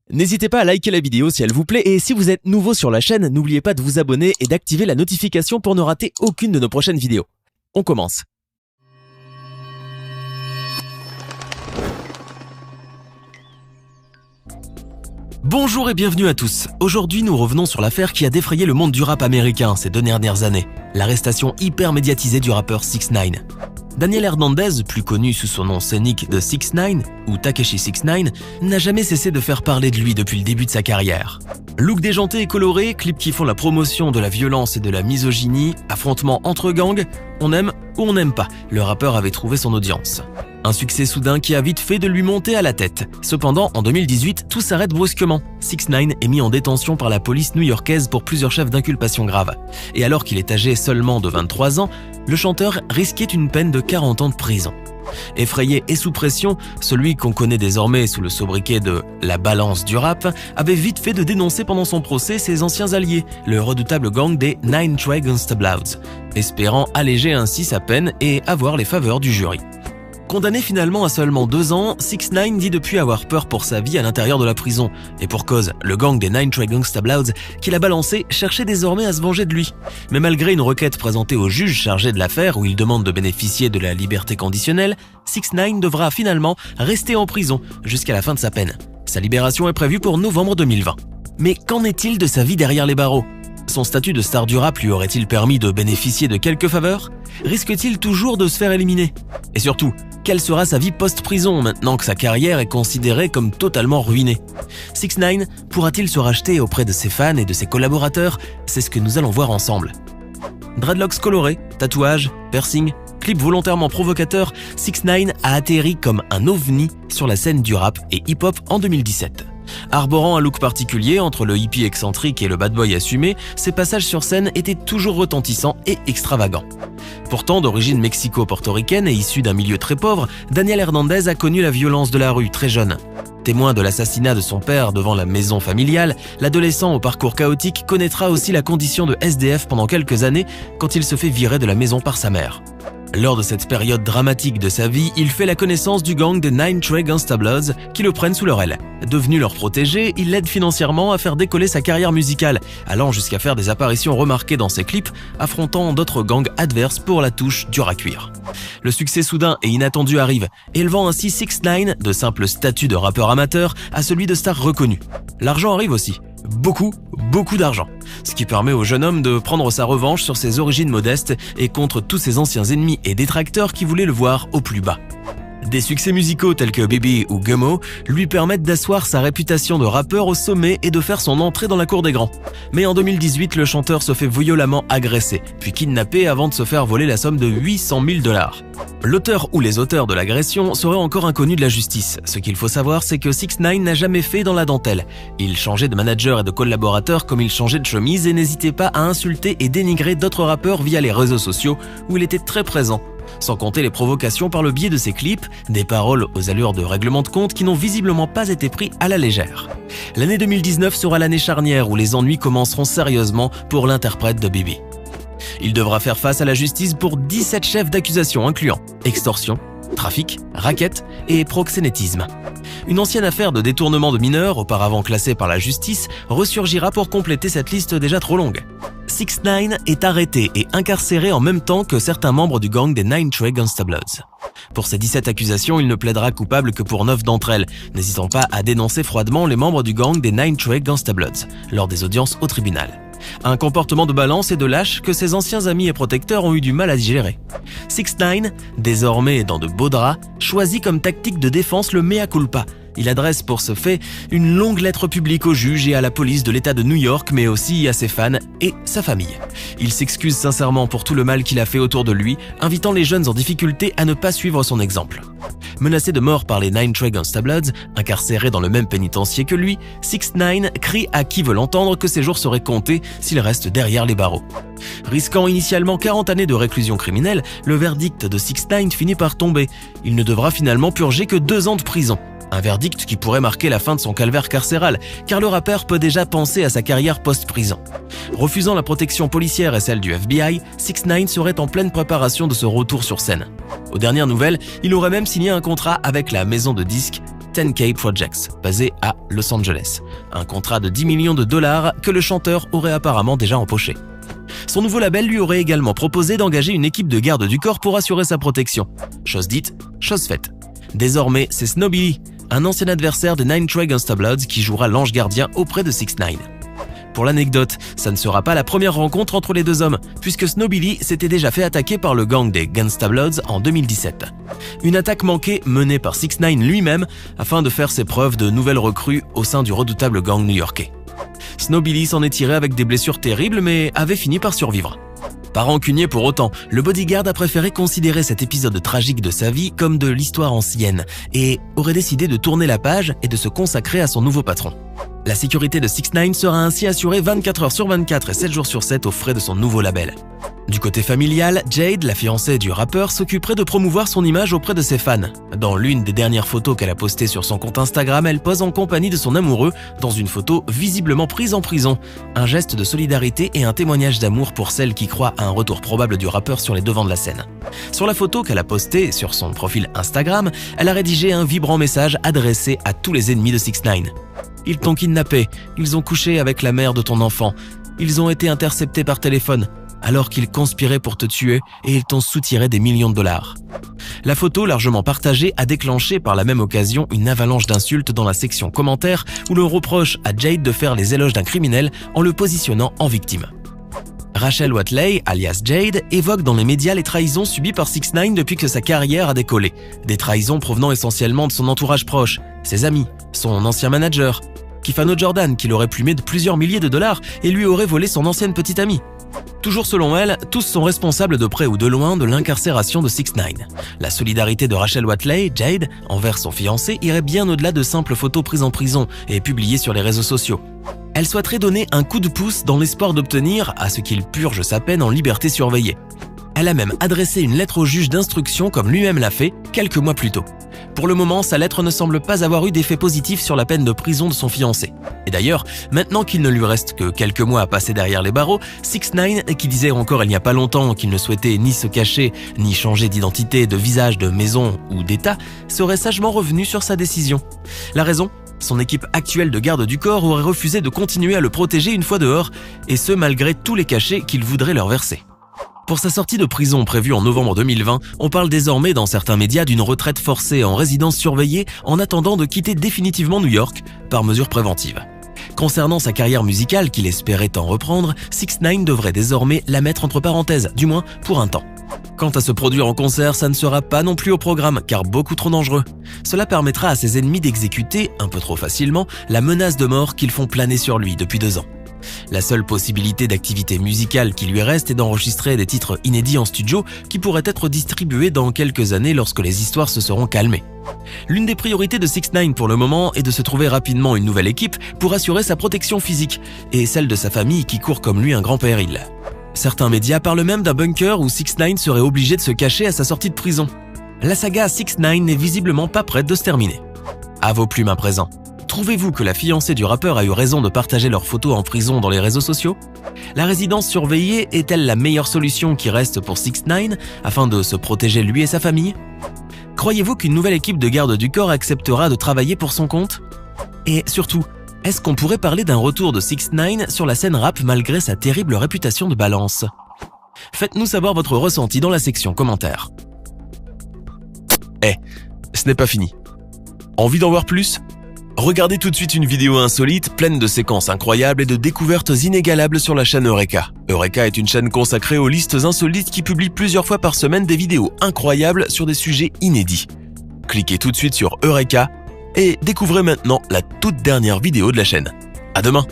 N'hésitez pas à liker la vidéo si elle vous plaît et si vous êtes nouveau sur la chaîne, n'oubliez pas de vous abonner et d'activer la notification pour ne rater aucune de nos prochaines vidéos. On commence. Bonjour et bienvenue à tous. Aujourd'hui, nous revenons sur l'affaire qui a défrayé le monde du rap américain ces 2 dernières années. L'arrestation hyper médiatisée du rappeur 6ix9ine. Daniel Hernandez, plus connu sous son nom scénique de 6ix9ine ou Tekashi 6ix9ine, n'a jamais cessé de faire parler de lui depuis le début de sa carrière. Look déjanté et coloré, clips qui font la promotion de la violence et de la misogynie, affrontements entre gangs, on aime ou on n'aime pas, le rappeur avait trouvé son audience. Un succès soudain qui a vite fait de lui monter à la tête. Cependant, en 2018, tout s'arrête brusquement. 6ix9ine est mis en détention par la police new-yorkaise pour plusieurs chefs d'inculpation graves. Et alors qu'il est âgé seulement de 23 ans, le chanteur risquait une peine de 40 ans de prison. Effrayé et sous pression, celui qu'on connaît désormais sous le sobriquet de « la balance du rap » avait vite fait de dénoncer pendant son procès ses anciens alliés, le redoutable gang des Nine Trey Gangsta Bloods, espérant alléger ainsi sa peine et avoir les faveurs du jury. Condamné finalement à seulement 2 ans, 6ix9ine dit depuis avoir peur pour sa vie à l'intérieur de la prison. Et pour cause, le gang des Nine Trey Gangsta Bloods qu'il a balancé cherchait désormais à se venger de lui. Mais malgré une requête présentée au juge chargé de l'affaire où il demande de bénéficier de la liberté conditionnelle, 6ix9ine devra finalement rester en prison jusqu'à la fin de sa peine. Sa libération est prévue pour novembre 2020. Mais qu'en est-il de sa vie derrière les barreaux ? Son statut de star du rap lui aurait-il permis de bénéficier de quelques faveurs ? Risque-t-il toujours de se faire éliminer ? Et surtout, quelle sera sa vie post-prison maintenant que sa carrière est considérée comme totalement ruinée ? 6ix9ine pourra-t-il se racheter auprès de ses fans et de ses collaborateurs ? C'est ce que nous allons voir ensemble. Dreadlocks colorés, tatouages, piercings, clips volontairement provocateurs, 6ix9ine a atterri comme un ovni sur la scène du rap et hip-hop en 2017. Arborant un look particulier entre le hippie excentrique et le bad boy assumé, ses passages sur scène étaient toujours retentissants et extravagants. Pourtant, d'origine mexico-portoricaine et issu d'un milieu très pauvre, Daniel Hernandez a connu la violence de la rue très jeune. Témoin de l'assassinat de son père devant la maison familiale, l'adolescent au parcours chaotique connaîtra aussi la condition de SDF pendant quelques années quand il se fait virer de la maison par sa mère. Lors de cette période dramatique de sa vie, il fait la connaissance du gang des Nine Trey Gangsta Bloods qui le prennent sous leur aile. Devenu leur protégé, il l'aide financièrement à faire décoller sa carrière musicale, allant jusqu'à faire des apparitions remarquées dans ses clips, affrontant d'autres gangs adverses pour la touche dure à cuire. Le succès soudain et inattendu arrive, élevant ainsi 6ix9ine de simple statut de rappeur amateur à celui de star reconnu. L'argent arrive aussi. Beaucoup d'argent. Ce qui permet au jeune homme de prendre sa revanche sur ses origines modestes et contre tous ses anciens ennemis et détracteurs qui voulaient le voir au plus bas. Des succès musicaux tels que Baby ou Gummo lui permettent d'asseoir sa réputation de rappeur au sommet et de faire son entrée dans la cour des grands. Mais en 2018, le chanteur se fait violemment agresser, puis kidnapper avant de se faire voler la somme de 800 000 $. L'auteur ou les auteurs de l'agression seraient encore inconnus de la justice. Ce qu'il faut savoir, c'est que 6ix9ine n'a jamais fait dans la dentelle. Il changeait de manager et de collaborateur comme il changeait de chemise et n'hésitait pas à insulter et dénigrer d'autres rappeurs via les réseaux sociaux où il était très présent. Sans compter les provocations par le biais de ses clips, des paroles aux allures de règlement de compte qui n'ont visiblement pas été pris à la légère. L'année 2019 sera l'année charnière où les ennuis commenceront sérieusement pour l'interprète de Baby. Il devra faire face à la justice pour 17 chefs d'accusation incluant extorsion, trafic, racket et proxénétisme. Une ancienne affaire de détournement de mineurs, auparavant classée par la justice, ressurgira pour compléter cette liste déjà trop longue. 6ix9ine est arrêté et incarcéré en même temps que certains membres du gang des Nine Trey Gangsta Bloods. Pour ces 17 accusations, il ne plaidera coupable que pour 9 d'entre elles, n'hésitant pas à dénoncer froidement les membres du gang des Nine Trey Gangsta Bloods lors des audiences au tribunal. Un comportement de balance et de lâche que ses anciens amis et protecteurs ont eu du mal à digérer. 6ix9ine, désormais dans de beaux draps, choisit comme tactique de défense le mea culpa. Il adresse pour ce fait une longue lettre publique au juge et à la police de l'État de New York, mais aussi à ses fans et sa famille. Il s'excuse sincèrement pour tout le mal qu'il a fait autour de lui, invitant les jeunes en difficulté à ne pas suivre son exemple. Menacé de mort par les Nine Trey Gangsta Bloods, incarcéré dans le même pénitencier que lui, 6ix9ine crie à qui veut l'entendre que ses jours seraient comptés s'il reste derrière les barreaux. Risquant initialement 40 années de réclusion criminelle, le verdict de 6ix9ine finit par tomber. Il ne devra finalement purger que 2 ans de prison. Un verdict qui pourrait marquer la fin de son calvaire carcéral, car le rappeur peut déjà penser à sa carrière post-prison. Refusant la protection policière et celle du FBI, 6ix9ine serait en pleine préparation de ce retour sur scène. Aux dernières nouvelles, il aurait même signé un contrat avec la maison de disques 10K Projects, basé à Los Angeles. Un contrat de $10 millions que le chanteur aurait apparemment déjà empoché. Son nouveau label lui aurait également proposé d'engager une équipe de garde du corps pour assurer sa protection. Chose dite, chose faite. Désormais, c'est Snow Billy, un ancien adversaire des Nine Trey Gangsta Bloods qui jouera l'ange gardien auprès de 6ix9ine. Pour l'anecdote, ça ne sera pas la première rencontre entre les deux hommes, puisque Snow Billy s'était déjà fait attaquer par le gang des Gangsta Bloods en 2017. Une attaque manquée menée par 6ix9ine lui-même afin de faire ses preuves de nouvelles recrues au sein du redoutable gang new-yorkais. Snow Billy s'en est tiré avec des blessures terribles mais avait fini par survivre. Pas rancunier pour autant, le bodyguard a préféré considérer cet épisode tragique de sa vie comme de l'histoire ancienne et aurait décidé de tourner la page et de se consacrer à son nouveau patron. La sécurité de 6ix9ine sera ainsi assurée 24 heures sur 24 et 7 jours sur 7 aux frais de son nouveau label. Du côté familial, Jade, la fiancée du rappeur, s'occuperait de promouvoir son image auprès de ses fans. Dans l'une des dernières photos qu'elle a postées sur son compte Instagram, elle pose en compagnie de son amoureux dans une photo visiblement prise en prison. Un geste de solidarité et un témoignage d'amour pour celle qui croit à un retour probable du rappeur sur les devants de la scène. Sur la photo qu'elle a postée sur son profil Instagram, elle a rédigé un vibrant message adressé à tous les ennemis de 6ix9ine. Ils t'ont kidnappé, ils ont couché avec la mère de ton enfant, ils ont été interceptés par téléphone, alors qu'ils conspiraient pour te tuer et ils t'ont soutiré des millions de dollars. La photo, largement partagée, a déclenché par la même occasion une avalanche d'insultes dans la section commentaires où l'on reproche à Jade de faire les éloges d'un criminel en le positionnant en victime. Rachel Watley, alias Jade, évoque dans les médias les trahisons subies par 6ix9ine depuis que sa carrière a décollé. Des trahisons provenant essentiellement de son entourage proche, ses amis, son ancien manager, Kifano Jordan qui l'aurait plumé de plusieurs milliers de dollars et lui aurait volé son ancienne petite amie. Toujours selon elle, tous sont responsables de près ou de loin de l'incarcération de 6ix9ine. La solidarité de Rachel Watley, Jade, envers son fiancé irait bien au-delà de simples photos prises en prison et publiées sur les réseaux sociaux. Elle souhaiterait donner un coup de pouce dans l'espoir d'obtenir à ce qu'il purge sa peine en liberté surveillée. Elle a même adressé une lettre au juge d'instruction comme lui-même l'a fait quelques mois plus tôt. Pour le moment, sa lettre ne semble pas avoir eu d'effet positif sur la peine de prison de son fiancé. Et d'ailleurs, maintenant qu'il ne lui reste que quelques mois à passer derrière les barreaux, 6ix9ine, qui disait encore il n'y a pas longtemps qu'il ne souhaitait ni se cacher, ni changer d'identité, de visage, de maison ou d'état, serait sagement revenu sur sa décision. La raison ? Son équipe actuelle de garde du corps aurait refusé de continuer à le protéger une fois dehors, et ce malgré tous les cachets qu'il voudrait leur verser. Pour sa sortie de prison prévue en novembre 2020, on parle désormais dans certains médias d'une retraite forcée en résidence surveillée en attendant de quitter définitivement New York par mesure préventive. Concernant sa carrière musicale qu'il espérait en reprendre, 6ix9ine devrait désormais la mettre entre parenthèses, du moins pour un temps. Quant à se produire en concert, ça ne sera pas non plus au programme, car beaucoup trop dangereux. Cela permettra à ses ennemis d'exécuter, un peu trop facilement, la menace de mort qu'ils font planer sur lui depuis 2 ans. La seule possibilité d'activité musicale qui lui reste est d'enregistrer des titres inédits en studio qui pourraient être distribués dans quelques années lorsque les histoires se seront calmées. L'une des priorités de 6ix9ine pour le moment est de se trouver rapidement une nouvelle équipe pour assurer sa protection physique et celle de sa famille qui court comme lui un grand péril. Certains médias parlent même d'un bunker où 6ix9ine serait obligé de se cacher à sa sortie de prison. La saga 6ix9ine n'est visiblement pas prête de se terminer. À vos plumes à présent. Trouvez-vous que la fiancée du rappeur a eu raison de partager leurs photos en prison dans les réseaux sociaux ? La résidence surveillée est-elle la meilleure solution qui reste pour 6ix9ine afin de se protéger lui et sa famille ? Croyez-vous qu'une nouvelle équipe de garde du corps acceptera de travailler pour son compte ? Et surtout, est-ce qu'on pourrait parler d'un retour de 6ix9ine sur la scène rap malgré sa terrible réputation de balance ? Faites-nous savoir votre ressenti dans la section commentaires. Ce n'est pas fini. Envie d'en voir plus ? Regardez tout de suite une vidéo insolite, pleine de séquences incroyables et de découvertes inégalables sur la chaîne Eureka. Eureka est une chaîne consacrée aux listes insolites qui publie plusieurs fois par semaine des vidéos incroyables sur des sujets inédits. Cliquez tout de suite sur Eureka et découvrez maintenant la toute dernière vidéo de la chaîne. À demain!